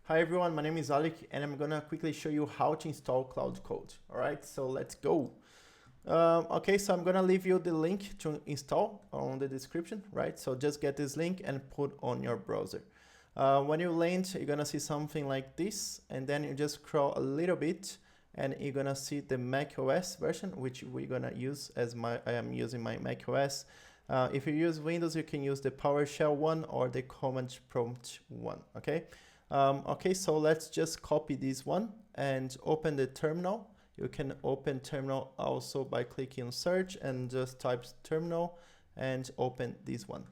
Hi everyone, my name is Alec and I'm gonna quickly show you how to install Claude Code. Alright, so let's go. Okay, so I'm gonna leave you the link to install on the description, right? So just get this link and put on your browser. When you land, you're gonna see something like this, and then you just scroll a little bit and you're gonna see the macOS version, which we're gonna use as I am using my macOS. If you use Windows, you can use the PowerShell one or the command prompt one, okay? Okay, so let's just copy this one and open the terminal. You can open terminal also by clicking on search and just type terminal and open this one.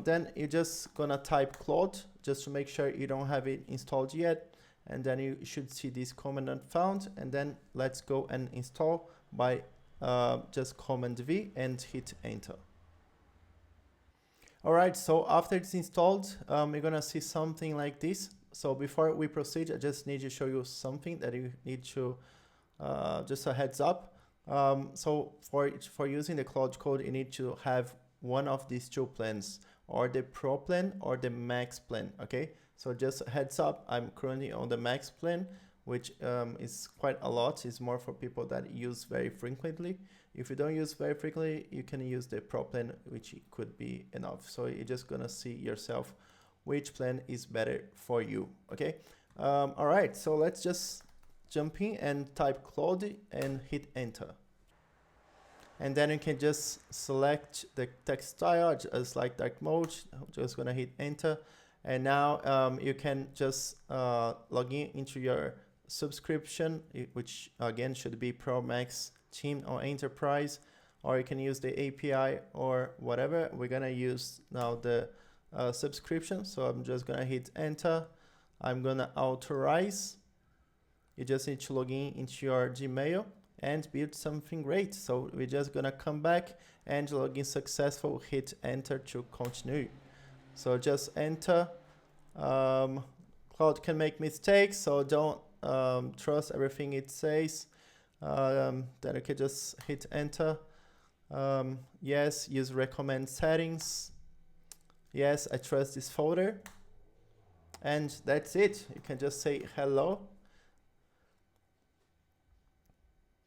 Then you're just gonna type Claude just to make sure you don't have it installed yet. And then you should see this command not found. And then let's go and install by just Command V and hit enter. Alright, so after it's installed, you're gonna see something like this. So before we proceed, I just need to show you something that you need to, just a heads up. So for using the Claude Code, you need to have one of these two plans, or the Pro plan or the Max plan, okay? So just a heads up, I'm currently on the Max plan, which is quite a lot. It's more for people that use very frequently. If you don't use very frequently, you can use the Pro plan, which could be enough. So you're just gonna see yourself which plan is better for you, okay? All right, so let's just jump in and type Claude and hit enter. And then you can just select the text style as like dark mode. I'm just gonna hit enter. And now you can just log in into your subscription, which again should be Pro, Max, Team or Enterprise, or you can use the API or whatever. We're gonna use now the subscription. So I'm just gonna hit enter. I'm gonna authorize. You just need to log in into your Gmail and build something great. So we're just gonna come back and log in successful, hit enter to continue. So just enter. Claude can make mistakes, so don't trust everything it says. Then you can just hit enter. Yes, use recommend settings. Yes, I trust this folder. And that's it. You can just say hello.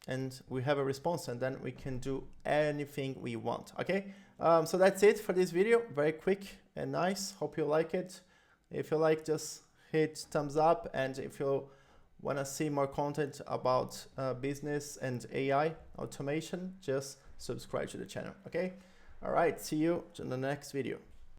And we have a response, and then we can do anything we want, okay? So that's it for this video. Very quick and nice. Hope you like it. If you like, just hit thumbs up. And if you want to see more content about business and AI automation, just subscribe to the channel, okay? All right, see you in the next video.